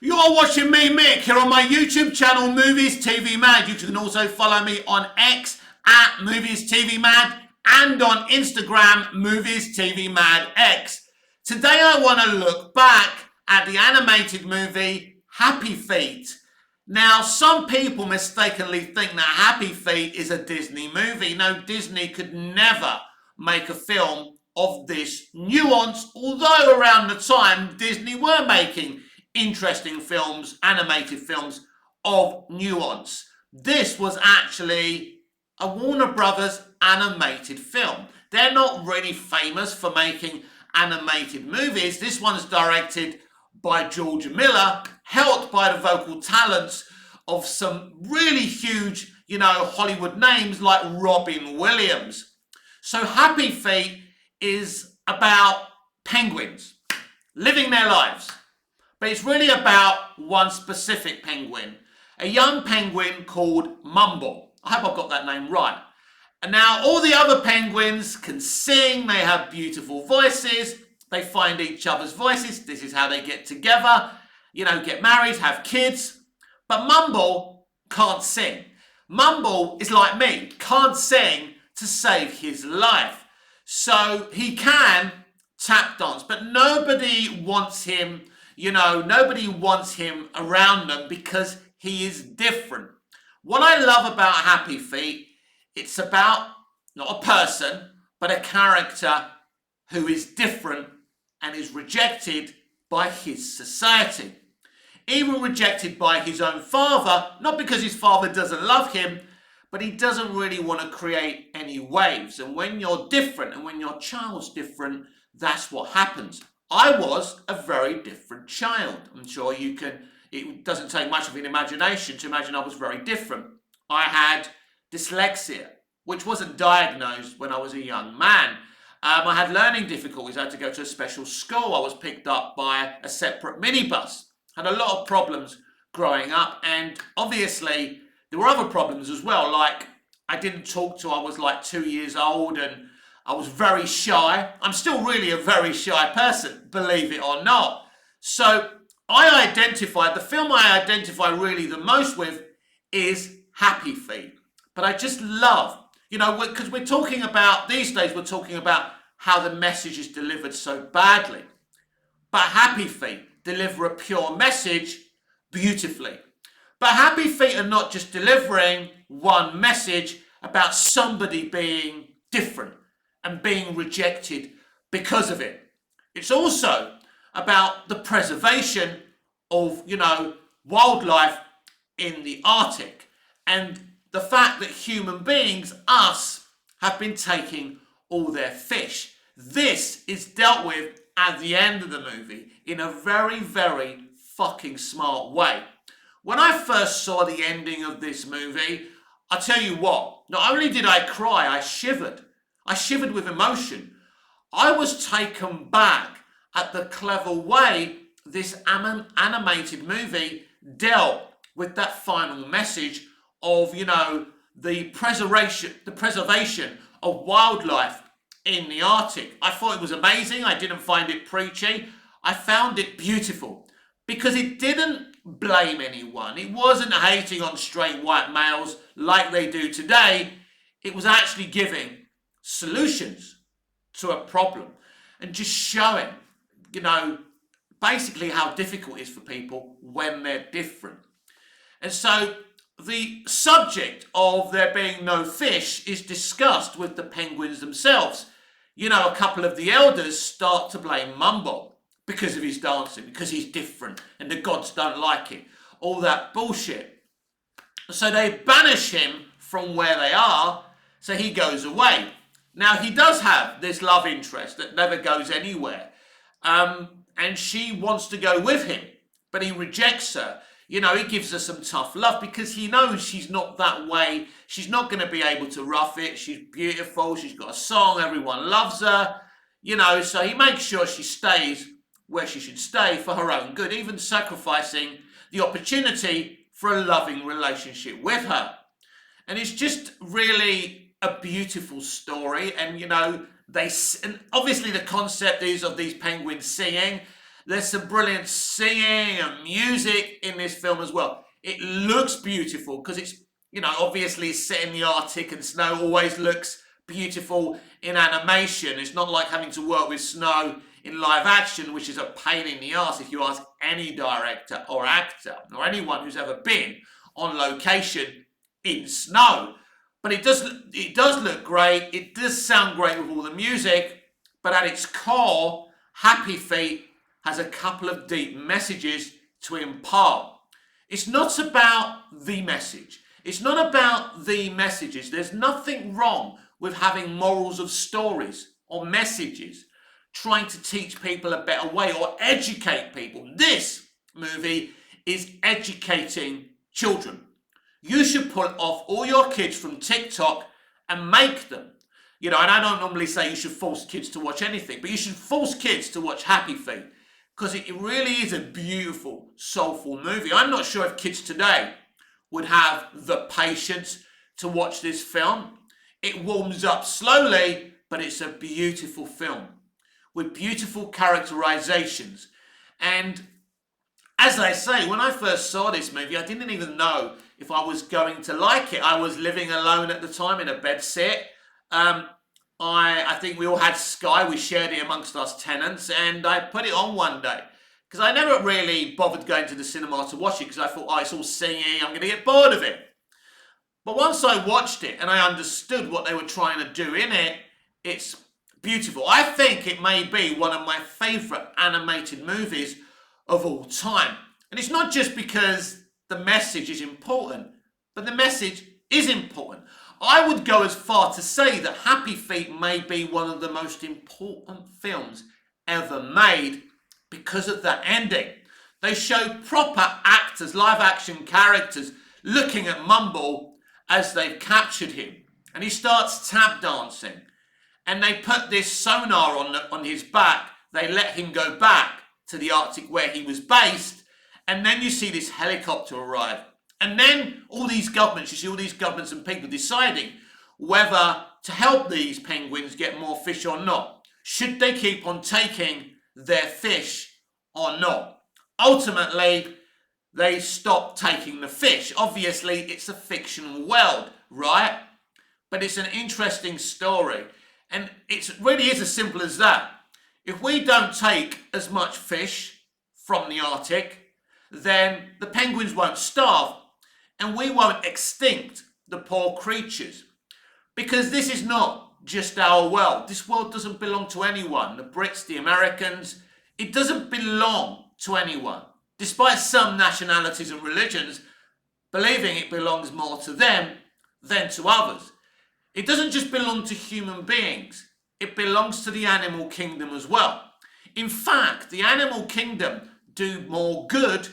You're watching me, Mick, here on my YouTube channel, Movies TV Mad. You can also follow me on X at Movies TV Mad and on Instagram, Movies TV Mad X. Today I want to look back at the animated movie Happy Feet. Now, some people mistakenly think that Happy Feet is a Disney movie. No, Disney could never make a film of this nuance, although around the time Disney were making interesting films, animated films of nuance. This was actually a Warner Brothers animated film. They're not really famous for making animated movies. This one's directed by George Miller, helped by the vocal talents of some really huge, Hollywood names like Robin Williams. So Happy Feet is about penguins living their lives. But it's really about one specific penguin, a young penguin called Mumble. I hope I've got that name right. And now all the other penguins can sing, they have beautiful voices, they find each other's voices, this is how they get together, get married, have kids. But Mumble can't sing. Mumble is like me, can't sing to save his life. So he can tap dance, but nobody wants him around them because he is different. What I love about Happy Feet, it's about not a person, but a character who is different and is rejected by his society. Even rejected by his own father, not because his father doesn't love him, but he doesn't really want to create any waves. And when you're different and when your child's different, that's what happens. I was a very different child. I'm sure it doesn't take much of an imagination to imagine I was very different. I had dyslexia, which wasn't diagnosed when I was a young man. I had learning difficulties. I had to go to a special school. I was picked up by a separate minibus. Had a lot of problems growing up, and obviously there were other problems as well, like I didn't talk till I was like 2 years old, and I was very shy. I'm still really a very shy person, believe it or not. So the film I identify really the most with is Happy Feet. But I just love, because these days we're talking about how the message is delivered so badly. But Happy Feet deliver a pure message beautifully. But Happy Feet are not just delivering one message about somebody being different and being rejected because of it. It's also about the preservation of, wildlife in the Arctic and the fact that human beings, us, have been taking all their fish. This is dealt with at the end of the movie in a very, very fucking smart way. When I first saw the ending of this movie, I tell you what, not only did I cry, I shivered. I shivered with emotion. I was taken back at the clever way this animated movie dealt with that final message of, the preservation of wildlife in the Arctic. I thought it was amazing. I didn't find it preachy. I found it beautiful because it didn't blame anyone. It wasn't hating on straight white males like they do today. It was actually giving solutions to a problem and just showing, basically how difficult it is for people when they're different. And so the subject of there being no fish is discussed with the penguins themselves. A couple of the elders start to blame Mumble because of his dancing, because he's different and the gods don't like it. All that bullshit. So they banish him from where they are, so he goes away. Now, he does have this love interest that never goes anywhere. And she wants to go with him, but he rejects her. He gives her some tough love because he knows she's not that way. She's not going to be able to rough it. She's beautiful. She's got a song. Everyone loves her. So he makes sure she stays where she should stay for her own good, even sacrificing the opportunity for a loving relationship with her. And it's just really a beautiful story. And, and obviously the concept is of these penguins singing. There's some brilliant singing and music in this film as well. It looks beautiful because it's, obviously it's set in the Arctic, and snow always looks beautiful in animation. It's not like having to work with snow in live action, which is a pain in the ass if you ask any director or actor or anyone who's ever been on location in snow. But it does look great. It does sound great with all the music. But at its core, Happy Feet has a couple of deep messages to impart. It's not about the message. It's not about the messages. There's nothing wrong with having morals of stories or messages, trying to teach people a better way or educate people. This movie is educating children. You should pull off all your kids from TikTok and make them. And I don't normally say you should force kids to watch anything, but you should force kids to watch Happy Feet because it really is a beautiful, soulful movie. I'm not sure if kids today would have the patience to watch this film. It warms up slowly, but it's a beautiful film with beautiful characterizations. And as I say, when I first saw this movie, I didn't even know if I was going to like it. I was living alone at the time in a bedsit. I think we all had Sky. We shared it amongst us tenants, and I put it on one day because I never really bothered going to the cinema to watch it because I thought, it's all singing, I'm going to get bored of it. But once I watched it and I understood what they were trying to do in it, it's beautiful. I think it may be one of my favourite animated movies of all time. And it's not just because the message is important, but the message is important. I would go as far to say that Happy Feet may be one of the most important films ever made because of that ending. They show proper actors, live action characters, looking at Mumble as they've captured him. And he starts tap dancing. And they put this sonar on his back. They let him go back to the Arctic where he was based. And then you see this helicopter arrive. And then you see all these governments and people deciding whether to help these penguins get more fish or not. Should they keep on taking their fish or not? Ultimately, they stop taking the fish. Obviously, it's a fictional world, right? But it's an interesting story. And it really is as simple as that. If we don't take as much fish from the Arctic, then the penguins won't starve. And we won't extinct the poor creatures. Because this is not just our world. This world doesn't belong to anyone. The Brits, the Americans, it doesn't belong to anyone. Despite some nationalities and religions believing it belongs more to them than to others. It doesn't just belong to human beings. It belongs to the animal kingdom as well. In fact, the animal kingdom do more good,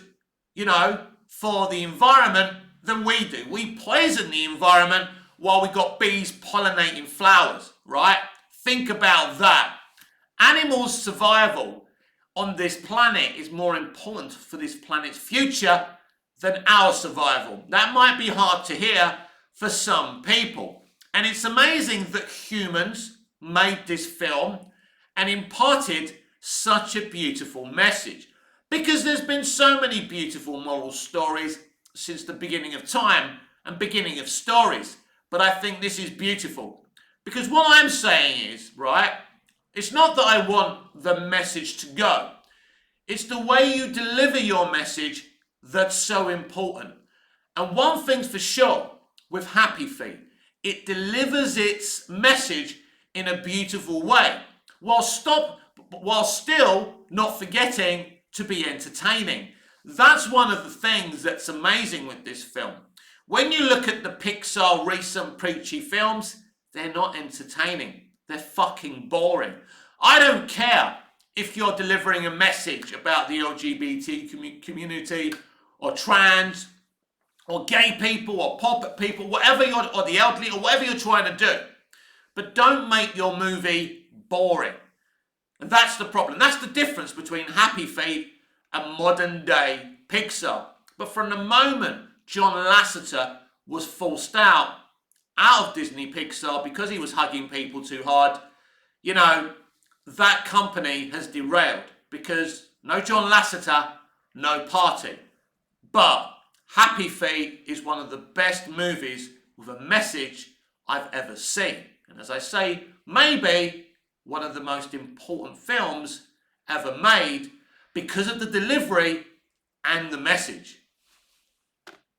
for the environment than we do. We poison the environment while we got bees pollinating flowers, right? Think about that. Animals' survival on this planet is more important for this planet's future than our survival. That might be hard to hear for some people. And it's amazing that humans made this film and imparted such a beautiful message. Because there's been so many beautiful moral stories since the beginning of time and beginning of stories. But I think this is beautiful. Because what I'm saying is, right, it's not that I want the message to go. It's the way you deliver your message that's so important. And one thing's for sure with Happy Feet, it delivers its message in a beautiful way, while still not forgetting to be entertaining. That's one of the things that's amazing with this film. When you look at the Pixar recent preachy films, they're not entertaining. They're fucking boring. I don't care if you're delivering a message about the LGBT community or trans or gay people or puppet people, or the elderly or whatever you're trying to do. But don't make your movie boring. And that's the problem. That's the difference between Happy Feet and modern day Pixar. But from the moment John Lasseter was forced out of Disney Pixar because he was hugging people too hard, that company has derailed because No John Lasseter, no party. But Happy Feet is one of the best movies with a message I've ever seen. And as I say, maybe one of the most important films ever made because of the delivery and the message.